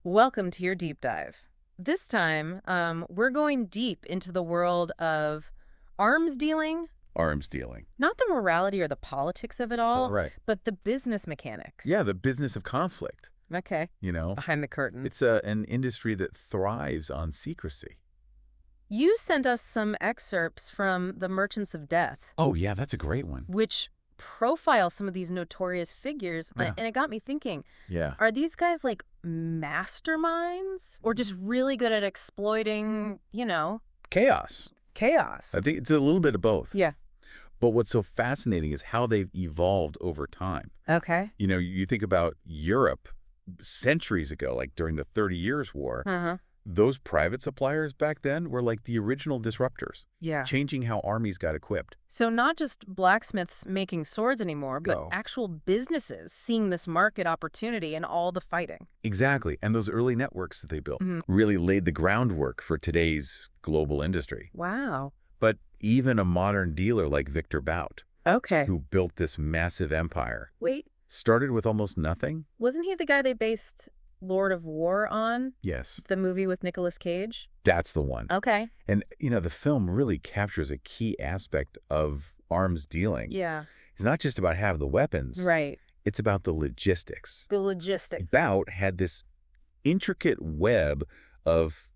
Welcome to your deep dive. This time, we're going deep into the world of arms dealing, Arms dealing. not the morality or the politics of it all, Right. but the business mechanics. Yeah, the business of conflict, Okay, you know. behind the curtain. It's an industry that thrives on secrecy. You sent us some excerpts from The Merchants of Death, Oh, yeah, that's a great one. which profile some of these notorious figures, Yeah. and it got me thinking, Yeah. are these guys like masterminds or just really good at exploiting, Chaos. chaos? I think it's a little bit of both. Yeah. But what's so fascinating is how they've evolved over time. Okay. You know, you think about Europe centuries ago, like during the 30 Years' War, Uh-huh. those private suppliers back then were like the original disruptors, Yeah. changing how armies got equipped. So not just blacksmiths making swords anymore, but No. actual businesses seeing this market opportunity in all the fighting. Exactly. And those early networks that they built Mhm. really laid the groundwork for today's global industry. Wow. But even a modern dealer like Victor Bout, Okay. who built this massive empire, Wait, started with almost nothing. wasn't he the guy they based Lord of War on, Yes, the movie with Nicolas Cage? that's the one. Okay. And, the film really captures a key aspect of arms dealing. Yeah. It's not just about having the weapons. Right. It's about the logistics. The logistics. Bout had this intricate web of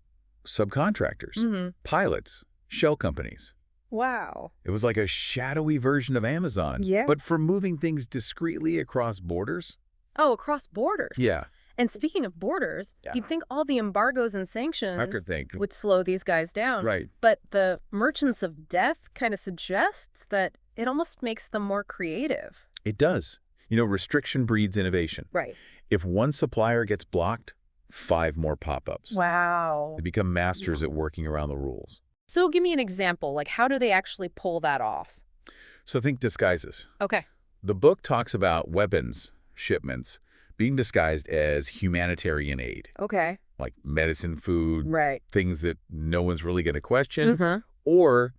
subcontractors, Mm-hmm. pilots, shell companies. Wow. It was like a shadowy version of Amazon, Yeah. but for moving things discreetly across borders. Oh, across borders. Yeah, And speaking of borders, Yeah. you'd think all the embargoes and sanctions I could think. would slow these guys down. Right. But the Merchants of Death kind of suggests that it almost makes them more creative. It does. Restriction breeds innovation. Right. If one supplier gets blocked, 5 more pop-ups. Wow. They become masters at working around the rules. So give me an example. Like, how do they actually pull that off? So think disguises. Okay. The book talks about weapons shipments being disguised as humanitarian aid, Okay. like medicine, food, Right. things that no one's really going to question, Mm-hmm. or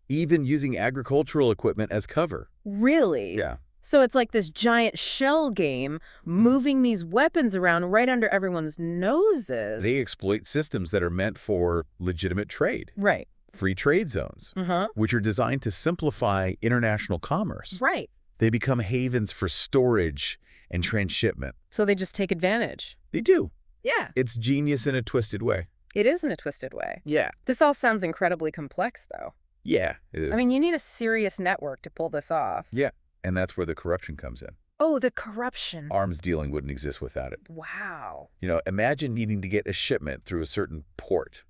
even using agricultural equipment as cover. Really? Yeah. So it's like this giant shell game moving these weapons around right under everyone's noses. They exploit systems that are meant for legitimate trade, Right. free trade zones, Uh-huh. which are designed to simplify international commerce. Right. They become havens for storage and transshipment. So they just take advantage. They do. Yeah. It's genius in a twisted way. It is in a twisted way. Yeah. This all sounds incredibly complex, though. Yeah, it is. I mean, you need a serious network to pull this off. Yeah, and that's where the corruption comes in. Oh, the corruption. Arms dealing wouldn't exist without it. Wow. Imagine needing to get a shipment through a certain port.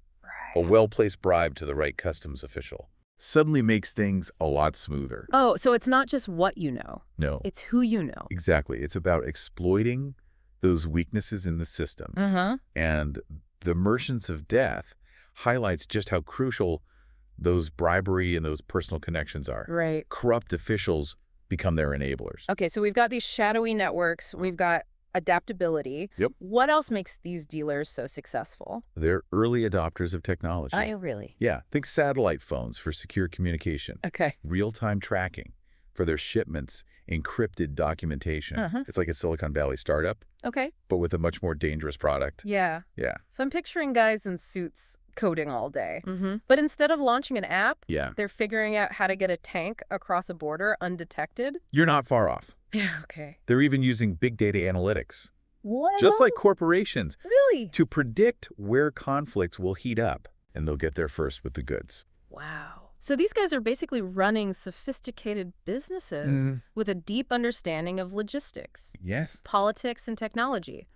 A Right. well-placed bribe to the right customs official suddenly makes things a lot smoother. Oh, so it's not just what you know. No, It's who you know. exactly. It's about exploiting those weaknesses in the system. Uh-huh. And the Merchants of Death highlights just how crucial those bribery and those personal connections are. Right. Corrupt officials become their enablers. Okay, so we've got these shadowy networks. We've got adaptability. Yep. What else makes these dealers so successful? They're early adopters of technology. Really? Yeah, think satellite phones for secure communication, Okay. real-time tracking for their shipments, encrypted documentation. Uh-huh. It's like a Silicon Valley startup, Okay. but with a much more dangerous product. Yeah. Yeah, So I'm picturing guys in suits coding all day. Mm-hmm. But instead of launching an app, yeah. they're figuring out how to get a tank across a border undetected. You're not far off. Yeah, okay. They're even using big data analytics, What? just like corporations, Really? to predict where conflicts will heat up, and they'll get there first with the goods. Wow. So these guys are basically running sophisticated businesses with a deep understanding of logistics, Yes, politics, and technology.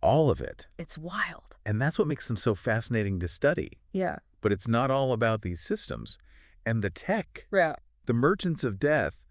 all of it. It's wild. And that's what makes them so fascinating to study. Yeah. But it's not all about these systems. And the tech, Yeah. the Merchants of Death,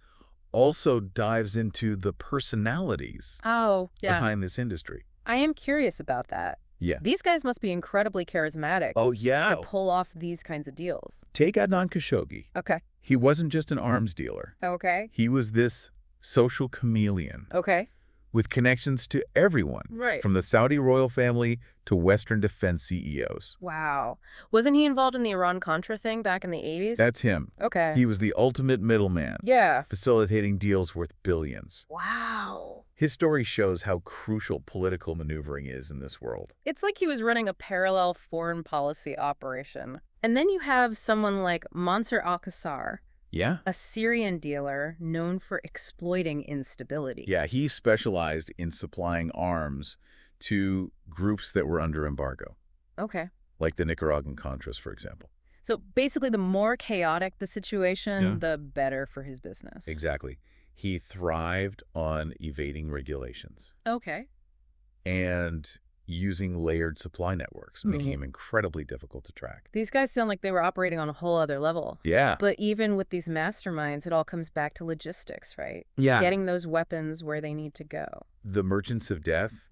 also dives into the personalities Oh, yeah. behind this industry. I am curious about that. Yeah. These guys must be incredibly charismatic Oh, to yeah. pull off these kinds of deals. Take Adnan Khashoggi. Okay. He wasn't just an arms dealer. Okay. He was this social chameleon Okay. with connections to everyone, Right. from the Saudi royal family to Western defense CEOs. Wow. Wasn't he involved in the Iran-Contra thing back in the 80s? That's him. Okay. He was the ultimate middleman, Yeah. facilitating deals worth billions. Wow. His story shows how crucial political maneuvering is in this world. It's like he was running a parallel foreign policy operation. And then you have someone like Mansour al-Qassar, Yeah? a Syrian dealer known for exploiting instability. Yeah, he specialized in supplying arms to groups that were under embargo, Okay. like the Nicaraguan Contras, for example. So basically, the more chaotic the situation, Yeah. the better for his business. Exactly. He thrived on evading regulations, Okay. and using layered supply networks, making him incredibly difficult to track. These guys sound like they were operating on a whole other level. Yeah. But even with these masterminds, it all comes back to logistics, right? Yeah. Getting those weapons where they need to go. The Merchants of Death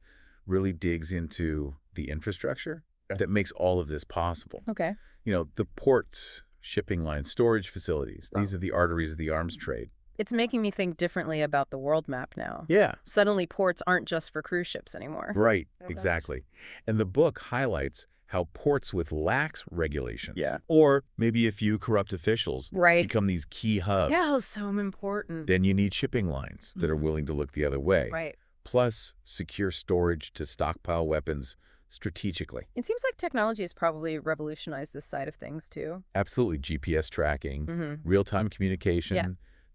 really digs into the infrastructure that makes all of this possible. Okay. You know, the ports, shipping lines, storage facilities. These are the arteries of the arms trade. It's making me think differently about the world map now. Yeah. Suddenly, ports aren't just for cruise ships anymore. Right. Oh, Exactly. And the book highlights how ports with lax regulations, Yeah. or maybe a few corrupt officials, Right. become these key hubs. Yeah, so important. Then you need shipping lines that are willing to look the other way. Right. Plus, secure storage to stockpile weapons strategically. It seems like technology has probably revolutionized this side of things, too. Absolutely. GPS tracking, Mm-hmm. real-time communication, Yeah.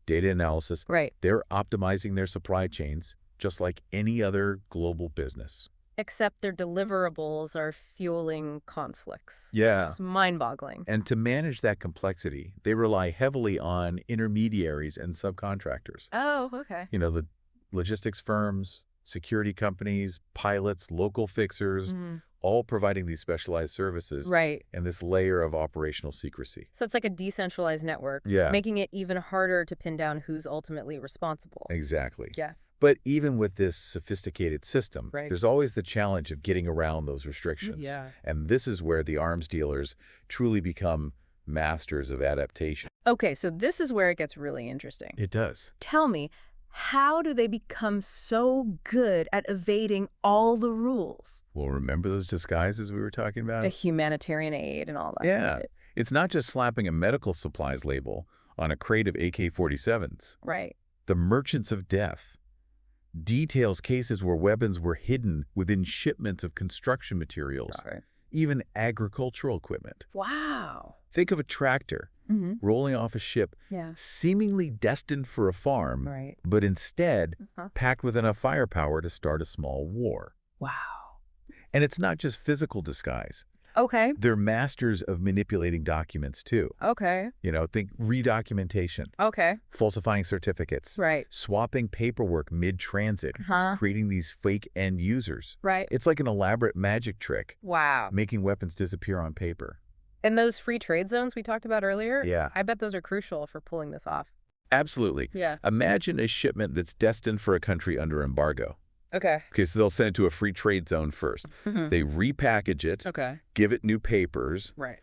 data analysis. Right. They're optimizing their supply chains just like any other global business. Except their deliverables are fueling conflicts. Yeah. It's mind-boggling. And to manage that complexity, they rely heavily on intermediaries and subcontractors. Oh, okay. You know, the logistics firms, security companies, pilots, local fixers, all providing these specialized services Right. and this layer of operational secrecy. So it's like a decentralized network, Yeah. making it even harder to pin down who's ultimately responsible. Exactly. Yeah. But even with this sophisticated system, Right. there's always the challenge of getting around those restrictions. Yeah. And this is where the arms dealers truly become masters of adaptation. Okay, so this is where it gets really interesting. It does. Tell me, how do they become so good at evading all the rules? Well, remember those disguises we were talking about? The humanitarian aid and all that. Yeah. Right. It's not just slapping a medical supplies label on a crate of AK-47s. Right. The Merchants of Death details cases where weapons were hidden within shipments of construction materials, Right. even agricultural equipment. Wow. Think of a tractor Mm-hmm. rolling off a ship Yeah. seemingly destined for a farm, Right. but instead Uh-huh. packed with enough firepower to start a small war. Wow. And it's not just physical disguise. Okay. They're masters of manipulating documents, too. Okay. You know, think redocumentation, Okay. falsifying certificates, Right. swapping paperwork mid-transit, Huh. creating these fake end users. Right. It's like an elaborate magic trick, Wow. making weapons disappear on paper. And those free trade zones we talked about earlier? Yeah. I bet those are crucial for pulling this off. Absolutely. Yeah. Imagine a shipment that's destined for a country under embargo. Okay. Okay, so they'll send it to a free trade zone first. Mhm. They repackage it, Okay. give it new papers, Right.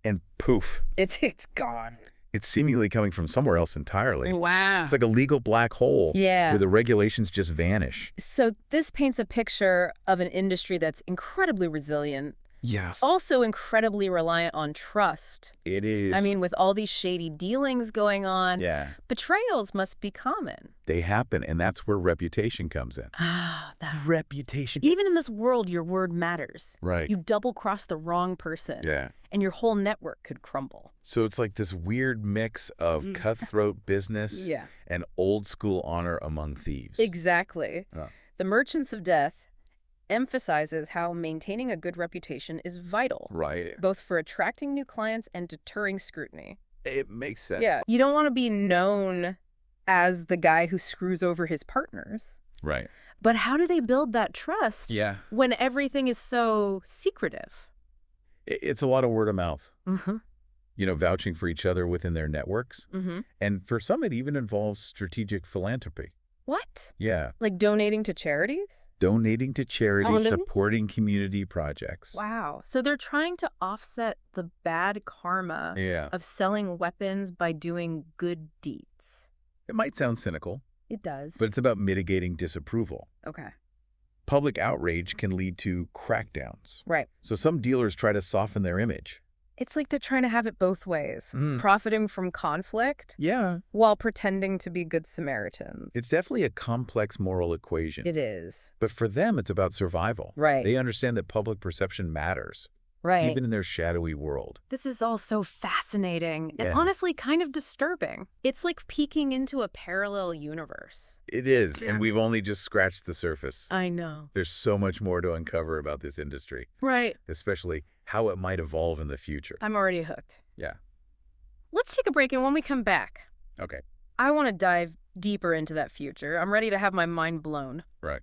and poof, It's gone. it's seemingly coming from somewhere else entirely. Wow. It's like a legal black hole Yeah. where the regulations just vanish. So this paints a picture of an industry that's incredibly resilient, Yes. also incredibly reliant on trust. It is. I mean, with all these shady dealings going on, yeah, betrayals must be common. they happen, and that's where reputation comes in. Ah, that. Reputation. Even in this world, your word matters. Right. You double-cross the wrong person, Yeah. and your whole network could crumble. So it's like this weird mix of cutthroat business Yeah. and old school honor among thieves. Exactly. Oh. The Merchants of Death emphasizes how maintaining a good reputation is vital, Right. both for attracting new clients and deterring scrutiny. It makes sense. Yeah. You don't want to be known as the guy who screws over his partners. Right. But how do they build that trust Yeah. when everything is so secretive? It's a lot of word of mouth, Mm-hmm. you know, vouching for each other within their networks. Mm-hmm. And for some, it even involves strategic philanthropy. What? Yeah. Like donating to charities? Donating to charities, Oh, no. supporting community projects. Wow. So they're trying to offset the bad karma Yeah. of selling weapons by doing good deeds. It might sound cynical, It does. but it's about mitigating disapproval. Okay. Public outrage can lead to crackdowns. Right. So some dealers try to soften their image. It's like they're trying to have it both ways, Mm. profiting from conflict Yeah. while pretending to be good Samaritans. It's definitely a complex moral equation. It is. But for them, it's about survival. Right. They understand that public perception matters, Right. even in their shadowy world. This is all so fascinating and Yeah. honestly kind of disturbing. It's like peeking into a parallel universe. It is, Yeah. and we've only just scratched the surface. I know. There's so much more to uncover about this industry, Right. especially how it might evolve in the future. I'm already hooked. Yeah. Let's take a break, and when we come back, Okay. I want to dive deeper into that future. I'm ready to have my mind blown. Right.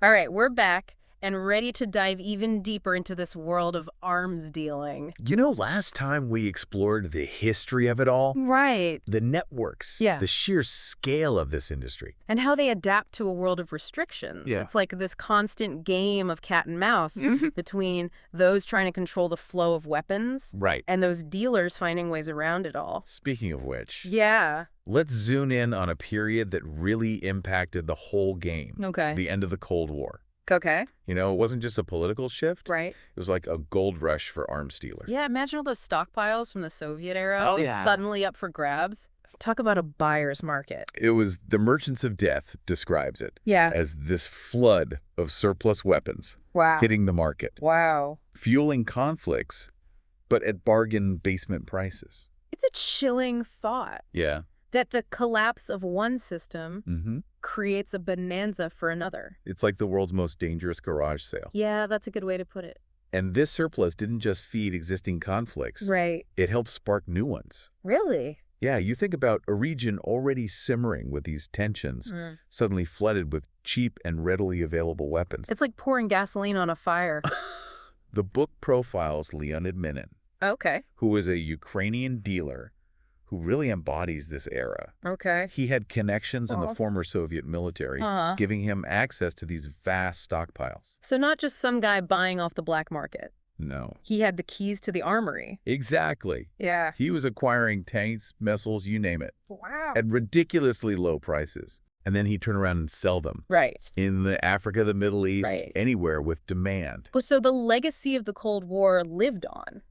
All right, we're back and ready to dive even deeper into this world of arms dealing. You know, last time we explored the history of it all, Right. the networks, Yeah. the sheer scale of this industry. And how they adapt to a world of restrictions. Yeah. It's like this constant game of cat and mouse between those trying to control the flow of weapons Right. and those dealers finding ways around it all. Speaking of which, Yeah. let's zoom in on a period that really impacted the whole game. Okay. The end of the Cold War. Okay. You know, it wasn't just a political shift. Right. It was like a gold rush for arms dealers. Yeah, imagine all those stockpiles from the Soviet era. Oh, yeah. Suddenly up for grabs. Talk about a buyer's market. It was the Merchants of Death describes it Yeah. as this flood of surplus weapons Wow. hitting the market, Wow. fueling conflicts, but at bargain basement prices. It's a chilling thought Yeah. that the collapse of one system Mm-hmm. creates a bonanza for another. It's like the world's most dangerous garage sale. Yeah, that's a good way to put it. And this surplus didn't just feed existing conflicts. Right. It helped spark new ones. Really? Yeah, you think about a region already simmering with these tensions, suddenly flooded with cheap and readily available weapons. It's like pouring gasoline on a fire. The book profiles Leonid Minin, Okay. who is a Ukrainian dealer who really embodies this era. Okay. He had connections in the Well. former Soviet military, Uh-huh. giving him access to these vast stockpiles. So not just some guy buying off the black market. No. He had the keys to the armory. Exactly. Yeah. He was acquiring tanks, missiles, you name it, Wow. at ridiculously low prices. And then he'd turn around and sell them Right. in the Africa, the Middle East, Right. anywhere with demand. But so the legacy of the Cold War lived on,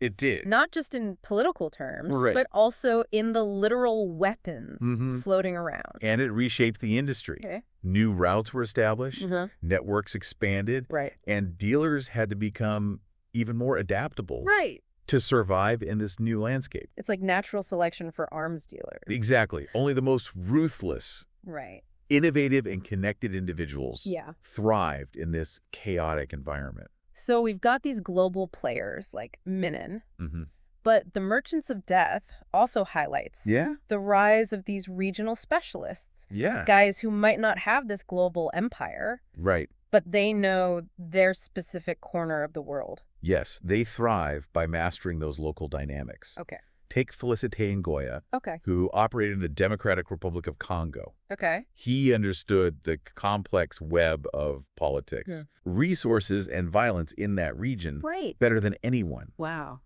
It did. not just in political terms, Right. but also in the literal weapons Mhm. floating around. And it reshaped the industry. Okay. New routes were established, Mhm. networks expanded, Right. and dealers had to become even more adaptable Right. to survive in this new landscape. It's like natural selection for arms dealers. Exactly. Only the most ruthless, Right. innovative, and connected individuals Yeah. thrived in this chaotic environment. So we've got these global players like Minin, Mm-hmm. but the Merchants of Death also highlights Yeah? the rise of these regional specialists, Yeah. guys who might not have this global empire, Right. but they know their specific corner of the world. Yes, they thrive by mastering those local dynamics. Okay. Take Félicité Ngoya, Okay. who operated in the Democratic Republic of Congo. Okay. He understood the complex web of politics, Yeah. resources, and violence in that region Right. better than anyone. Wow.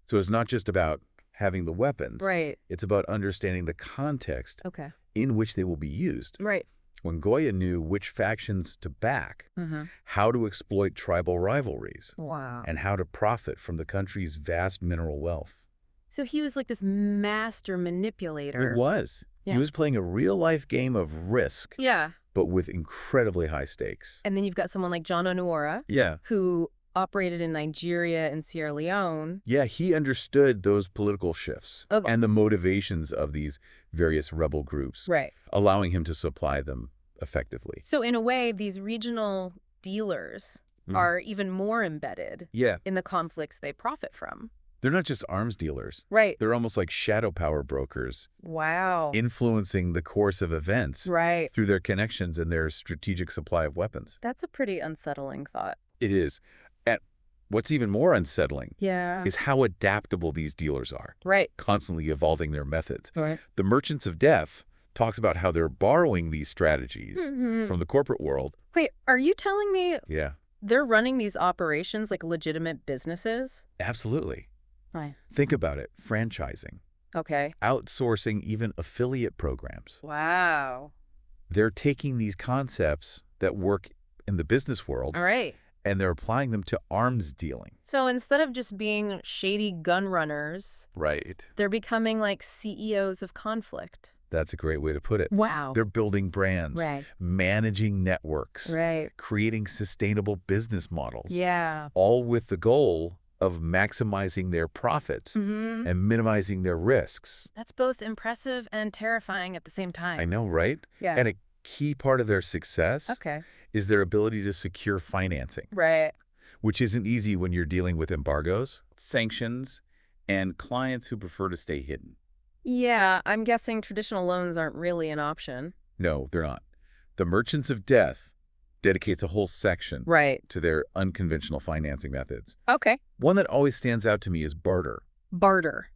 So it's not just about having the weapons. Right. It's about understanding the context Okay. in which they will be used. Right. When Goya knew which factions to back, Mm-hmm. how to exploit tribal rivalries, Wow. and how to profit from the country's vast mineral wealth. So he was like this master manipulator. It was. Yeah. He was playing a real-life game of risk, Yeah. but with incredibly high stakes. And then you've got someone like John Onuora, Yeah. who operated in Nigeria and Sierra Leone. Yeah, he understood those political shifts Okay. and the motivations of these various rebel groups, Right. allowing him to supply them effectively. So in a way, these regional dealers Mhm. are even more embedded Yeah, in the conflicts they profit from. they're not just arms dealers. Right. They're almost like shadow power brokers, Wow. influencing the course of events Right. through their connections and their strategic supply of weapons. That's a pretty unsettling thought. It is. And what's even more unsettling Yeah. is how adaptable these dealers are, Right. constantly evolving their methods. Right. The Merchants of Death talks about how they're borrowing these strategies Mhm. from the corporate world. Wait, are you telling me Yeah, they're running these operations like legitimate businesses? absolutely. Right. Think about it, franchising. Okay. outsourcing even affiliate programs. Wow. They're taking these concepts that work in the business world All right. and they're applying them to arms dealing. So instead of just being shady gun runners, Right. they're becoming like CEOs of conflict. That's a great way to put it. Wow. They're building brands, Right. managing networks, Right. creating sustainable business models, Yeah. all with the goal of maximizing their profits Mm-hmm. and minimizing their risks. That's both impressive and terrifying at the same time. I know, right? Yeah. And a key part of their success Okay. is their ability to secure financing, Right. which isn't easy when you're dealing with embargoes, sanctions, and clients who prefer to stay hidden. Yeah, I'm guessing traditional loans aren't really an option. No, they're not. The Merchants of Death dedicates a whole section Right. to their unconventional financing methods. Okay. One that always stands out to me is barter. Barter.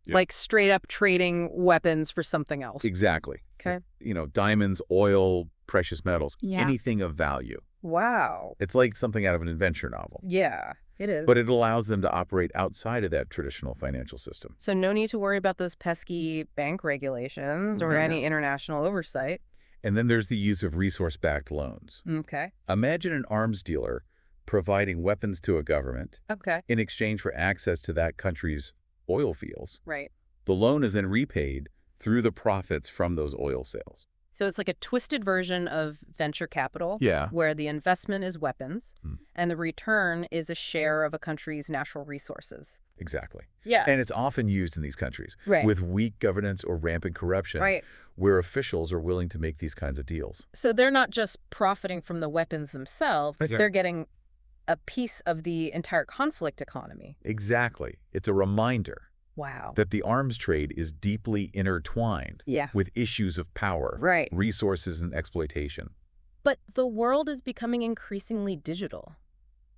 Yeah. Like straight up trading weapons for something else. Exactly. Okay. You know, diamonds, oil, precious metals, Yeah. anything of value. Wow. It's like something out of an adventure novel. Yeah, it is. But it allows them to operate outside of that traditional financial system. So no need to worry about those pesky bank regulations or No. any international oversight. And then there's the use of resource-backed loans. Okay. Imagine an arms dealer providing weapons to a government Okay. in exchange for access to that country's oil fields. Right. The loan is then repaid through the profits from those oil sales. So it's like a twisted version of venture capital. Yeah. Where the investment is weapons Hmm. and the return is a share of a country's natural resources. Exactly. Yeah. And it's often used in these countries Right. with weak governance or rampant corruption, Right. where officials are willing to make these kinds of deals. So they're not just profiting from the weapons themselves, Yeah. they're getting a piece of the entire conflict economy. Exactly. It's a reminder Wow. that the arms trade is deeply intertwined Yeah. with issues of power, Right. resources, and exploitation. But the world is becoming increasingly digital.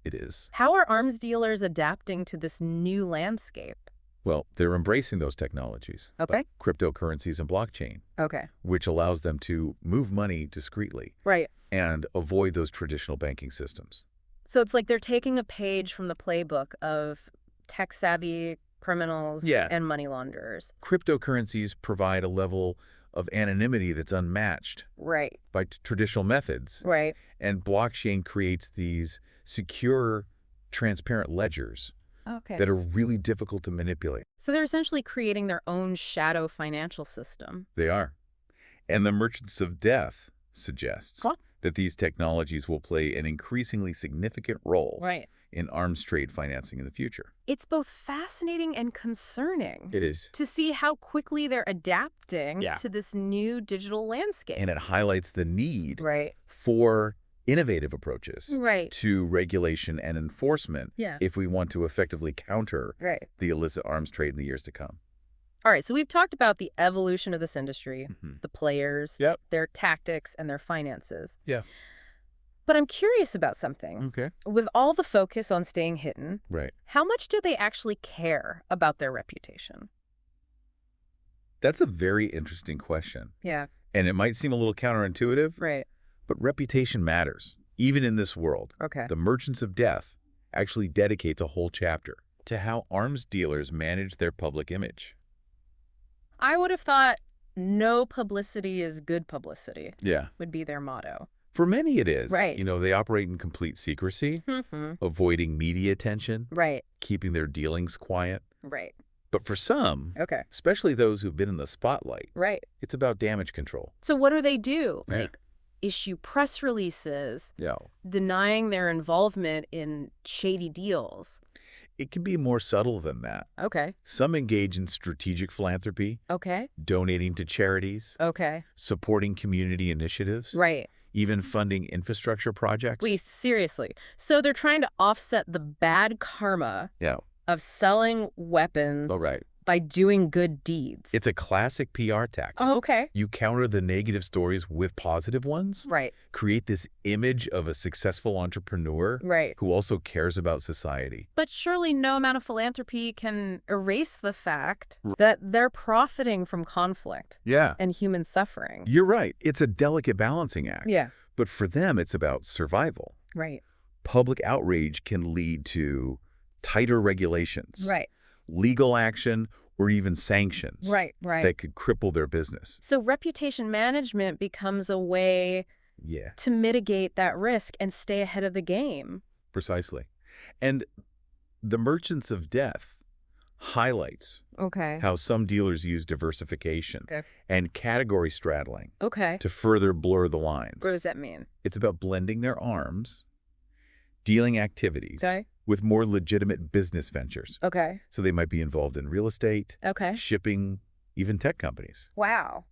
It is. How are arms dealers adapting to this new landscape? Well, they're embracing those technologies. Okay. Like cryptocurrencies and blockchain, Okay. which allows them to move money discreetly Right. and avoid those traditional banking systems. So it's like they're taking a page from the playbook of tech-savvy criminals Yeah. and money launderers. Cryptocurrencies provide a level of anonymity that's unmatched Right. by traditional methods. Right. And blockchain creates these secure, transparent ledgers Okay. that are really difficult to manipulate. So they're essentially creating their own shadow financial system. They are. And the Merchants of Death suggests Huh? that these technologies will play an increasingly significant role Right. in arms trade financing in the future. It's both fascinating and concerning It is. to see how quickly they're adapting Yeah. to this new digital landscape. And it highlights the need Right. for innovative approaches Right. to regulation and enforcement Yeah. if we want to effectively counter Right. the illicit arms trade in the years to come. All right, so we've talked about the evolution of this industry, Mhm. the players, Yep. their tactics, and their finances. Yeah. But I'm curious about something. Okay. With all the focus on staying hidden, Right. how much do they actually care about their reputation? That's a very interesting question. Yeah. And it might seem a little counterintuitive, Right. but reputation matters, even in this world. Okay. The Merchants of Death actually dedicates a whole chapter to how arms dealers manage their public image. I would have thought no publicity is good publicity Yeah. would be their motto. For many it is. Right. You know, they operate in complete secrecy, avoiding media attention, Right. keeping their dealings quiet. Right. But for some, Okay. especially those who've been in the spotlight, Right. it's about damage control. So what do they do? Yeah. Like issue press releases Yeah. denying their involvement in shady deals. It can be more subtle than that. Okay. Some engage in strategic philanthropy, Okay. donating to charities, Okay. supporting community initiatives, Right. even funding infrastructure projects. Wait, seriously. So they're trying to offset the bad karma Yeah. of selling weapons Oh, right. by doing good deeds. It's a classic PR tactic. Oh, okay. You counter the negative stories with positive ones, Right. create this image of a successful entrepreneur Right. who also cares about society. But surely no amount of philanthropy can erase the fact that they're profiting from conflict Yeah. and human suffering. You're right. It's a delicate balancing act. Yeah. But for them, it's about survival. Right. Public outrage can lead to tighter regulations, Right. legal action, or even sanctions Right, right. that could cripple their business. So reputation management becomes a way Yeah, to mitigate that risk and stay ahead of the game. precisely. And the Merchants of Death highlights Okay. how some dealers use diversification and category straddling Okay. to further blur the lines. What does that mean? It's about blending their arms, dealing activities Okay. with more legitimate business ventures. Okay. So they might be involved in real estate, Okay. shipping, even tech companies. Wow.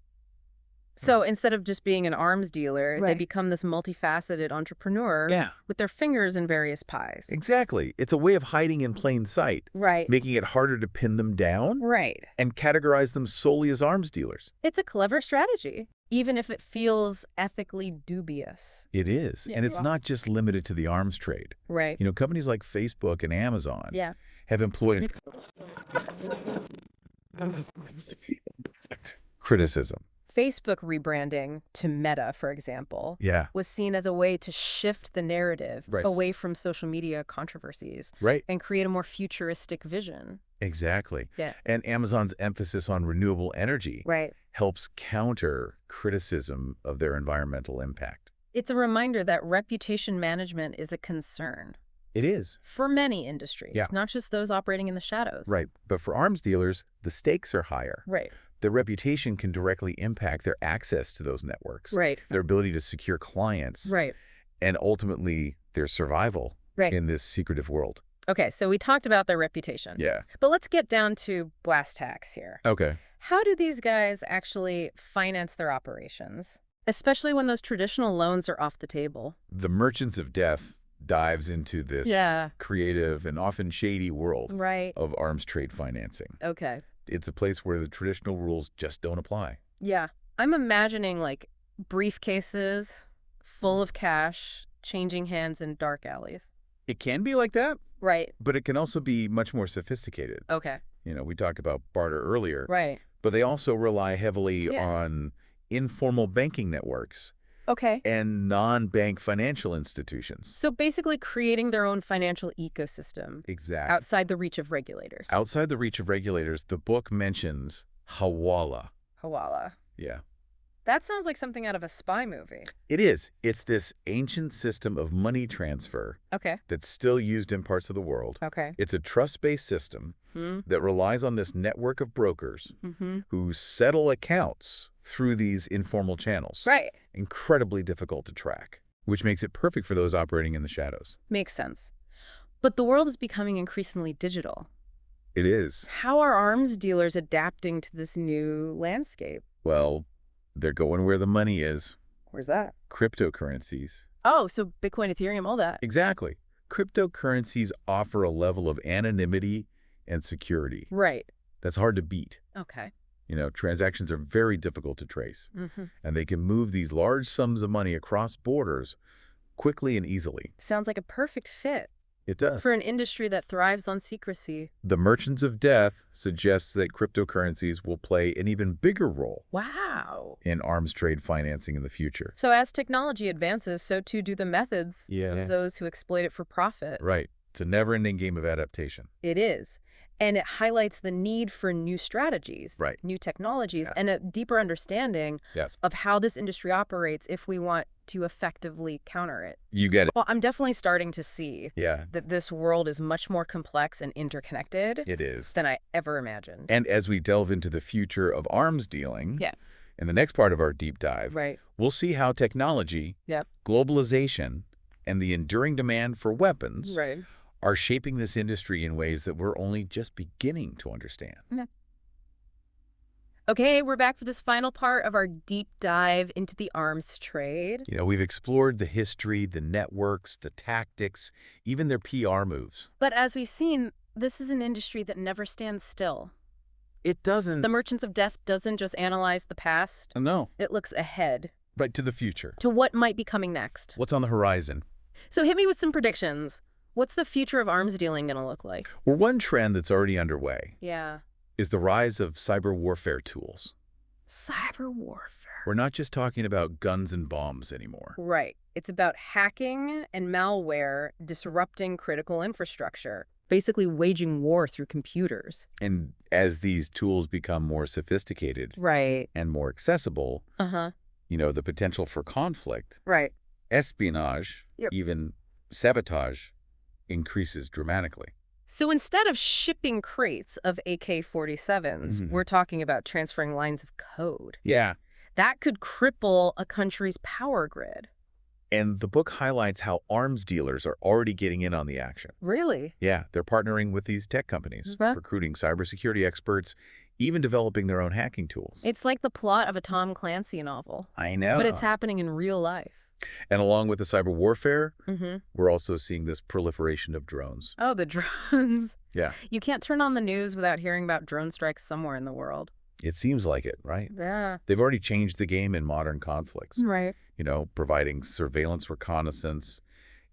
So instead of just being an arms dealer, they Right. become this multifaceted entrepreneur with their fingers in various pies. Exactly. It's a way of hiding in plain sight, Right. making it harder to pin them down Right. and categorize them solely as arms dealers. It's a clever strategy, even if it feels ethically dubious. It is. Yeah. And it's not just limited to the arms trade. Right. You know, companies like Facebook and Amazon Yeah. have employed criticism. Facebook rebranding to Meta, for example, Yeah. was seen as a way to shift the narrative Right. away from social media controversies Right. and create a more futuristic vision. Exactly. Yeah. And Amazon's emphasis on renewable energy Right. helps counter criticism of their environmental impact. It's a reminder that reputation management is a concern It is. for many industries, Yeah. not just those operating in the shadows. Right. But for arms dealers, the stakes are higher. Right. Their reputation can directly impact their access to those networks, Right. their ability to secure clients, Right. and ultimately their survival Right. in this secretive world. Okay, so we talked about their reputation. Yeah. But let's get down to brass tacks here. Okay. How do these guys actually finance their operations, especially when those traditional loans are off the table? The Merchants of Death dives into this creative and often shady world Right. of arms trade financing. Okay. It's a place where the traditional rules just don't apply. Yeah. I'm imagining like briefcases full of cash changing hands in dark alleys. It can be like that, Right. but it can also be much more sophisticated. Okay. You know, we talked about barter earlier, Right. but they also rely heavily Yeah. on informal banking networks Okay. and non-bank financial institutions. So basically creating their own financial ecosystem Exactly. outside the reach of regulators. Outside the reach of regulators, the book mentions Hawala. Hawala. Yeah. That sounds like something out of a spy movie. It is. It's this ancient system of money transfer Okay. that's still used in parts of the world. Okay. It's a trust-based system Hmm. that relies on this network of brokers Mm-hmm. who settle accounts through these informal channels. Right. Incredibly difficult to track, which makes it perfect for those operating in the shadows. Makes sense. But the world is becoming increasingly digital. It is. How are arms dealers adapting to this new landscape? Well, they're going where the money is. Where's that? Cryptocurrencies. Oh, so Bitcoin, Ethereum, all that. Exactly. Cryptocurrencies offer a level of anonymity and security Right. that's hard to beat. Okay. You know, transactions are very difficult to trace, Mm-hmm. and they can move these large sums of money across borders quickly and easily. Sounds like a perfect fit It does. for an industry that thrives on secrecy. The Merchants of Death suggests that cryptocurrencies will play an even bigger role Wow. in arms trade financing in the future. So as technology advances, so too do the methods Yeah. of those who exploit it for profit. Right. It's a never-ending game of adaptation. It is. And it highlights the need for new strategies, Right. new technologies, Yeah. and a deeper understanding Yes. of how this industry operates if we want to effectively counter it. You get it. Well, I'm definitely starting to see Yeah, that this world is much more complex and interconnected it is. than I ever imagined. And as we delve into the future of arms dealing, Yeah. in the next part of our deep dive, Right. we'll see how technology, Yep. globalization, and the enduring demand for weapons Right. are shaping this industry in ways that we're only just beginning to understand. Okay, we're back for this final part of our deep dive into the arms trade. You know, we've explored the history, the networks, the tactics, even their PR moves. But as we've seen, this is an industry that never stands still. It doesn't. The Merchants of Death doesn't just analyze the past. No. It looks ahead Right to the future. to what might be coming next. What's on the horizon? So hit me with some predictions. What's the future of arms dealing going to look like? Well, one trend that's already underway Yeah. is the rise of cyber warfare tools. Cyber warfare. We're not just talking about guns and bombs anymore. Right. It's about hacking and malware disrupting critical infrastructure. basically waging war through computers. And as these tools become more sophisticated Right. and more accessible, Uh-huh. the potential for conflict, Right. espionage, Yep. even sabotage increases dramatically. So instead of shipping crates of AK-47s, we're talking about transferring lines of code. Yeah. That could cripple a country's power grid. And the book highlights how arms dealers are already getting in on the action. Really? Yeah, they're partnering with these tech companies, Okay. recruiting cybersecurity experts, even developing their own hacking tools. It's like the plot of a Tom Clancy novel. I know. But it's happening in real life. And along with the cyber warfare, Mm-hmm. we're also seeing this proliferation of drones. Oh, the drones. Yeah. You can't turn on the news without hearing about drone strikes somewhere in the world. It seems like it, right? Yeah. They've already changed the game in modern conflicts, Right. providing surveillance, reconnaissance,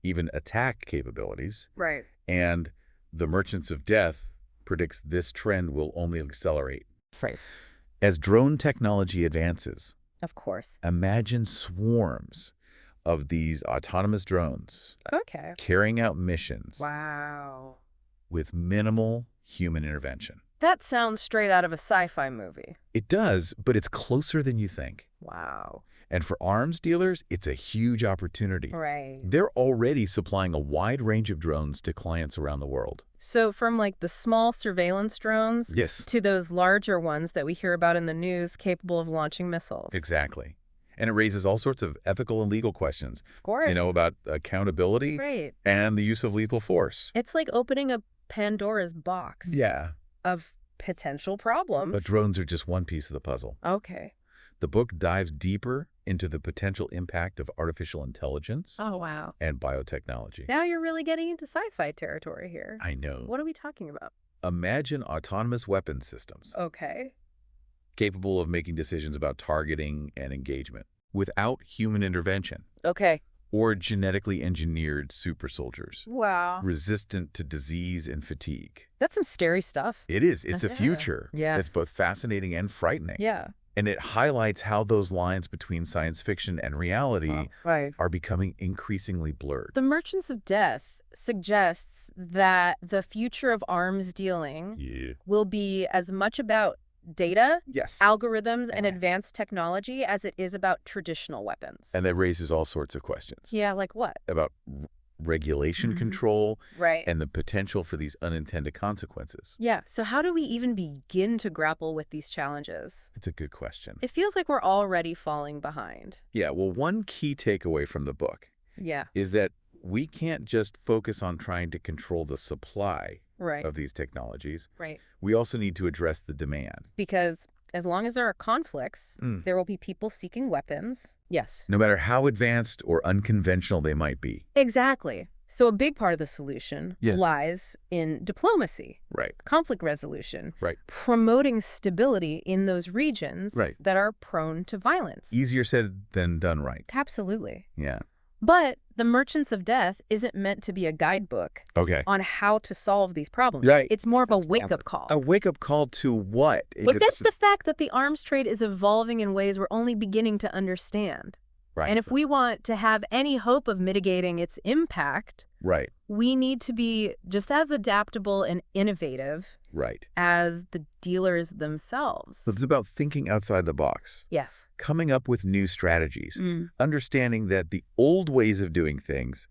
even attack capabilities. Right. And the Merchants of Death predicts this trend will only accelerate. Right. As drone technology advances, Of course. imagine swarms of these autonomous drones Okay. carrying out missions Wow. with minimal human intervention. That sounds straight out of a sci-fi movie. It does, but it's closer than you think. Wow. And for arms dealers, it's a huge opportunity. Right. They're already supplying a wide range of drones to clients around the world. So from like the small surveillance drones Yes. to those larger ones that we hear about in the news capable of launching missiles. Exactly. And it raises all sorts of ethical and legal questions, Of course. about accountability Right. and the use of lethal force. It's like opening a Pandora's box Yeah. of potential problems. But drones are just one piece of the puzzle. Okay. The book dives deeper into the potential impact of artificial intelligence Oh, wow. and biotechnology. Now you're really getting into sci-fi territory here. I know. What are we talking about? Imagine autonomous weapons systems Okay. capable of making decisions about targeting and engagement without human intervention, Okay. or genetically engineered super soldiers Wow. resistant to disease and fatigue. That's some scary stuff. It is. It's a Yeah. future Yeah. that's both fascinating and frightening. Yeah. And it highlights how those lines between science fiction and reality Right. are becoming increasingly blurred. The Merchants of Death suggests that the future of arms dealing Yeah. will be as much about data, Yes. algorithms, and advanced technology as it is about traditional weapons. And that raises all sorts of questions Yeah, like what? about regulation control Right. and the potential for these unintended consequences. Yeah, so how do we even begin to grapple with these challenges? It's a good question. It feels like we're already falling behind. Yeah, well, one key takeaway from the book Yeah, is that we can't just focus on trying to control the supply right, of these technologies. right. We also need to address the demand. Because as long as there are conflicts, there will be people seeking weapons. Yes. No matter how advanced or unconventional they might be. Exactly. So a big part of the solution Yeah. lies in diplomacy, Right. conflict resolution, Right. promoting stability in those regions Right. that are prone to violence. Easier said than done right. Absolutely. Yeah. But The Merchants of Death isn't meant to be a guidebook Okay. on how to solve these problems. Right. It's more of a wake-up call. A wake-up call to what? But that's the fact that the arms trade is evolving in ways we're only beginning to understand. Right. And if we want to have any hope of mitigating its impact, Right. we need to be just as adaptable and innovative Right. as the dealers themselves. So it's about thinking outside the box, Yes. coming up with new strategies, Mm. understanding that the old ways of doing things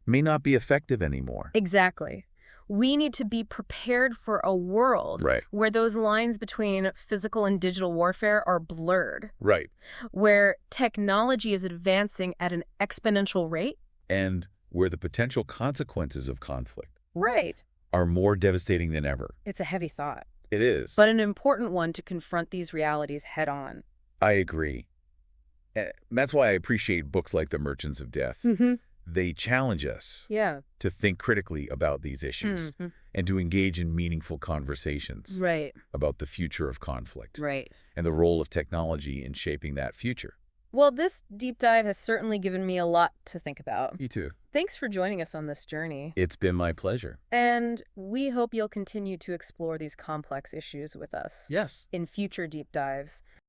may not be effective anymore. Exactly. We need to be prepared for a world Right. where those lines between physical and digital warfare are blurred, Right. where technology is advancing at an exponential rate. And where the potential consequences of conflict Right. are more devastating than ever. It's a heavy thought, It is. but an important one to confront these realities head on. I agree. That's why I appreciate books like The Merchants of Death. Mm-hmm. They challenge us Yeah. to think critically about these issues Mhm. and to engage in meaningful conversations Right. about the future of conflict Right. and the role of technology in shaping that future. Well, this deep dive has certainly given me a lot to think about. You too. Thanks for joining us on this journey. It's been my pleasure. And we hope you'll continue to explore these complex issues with us Yes. in future deep dives.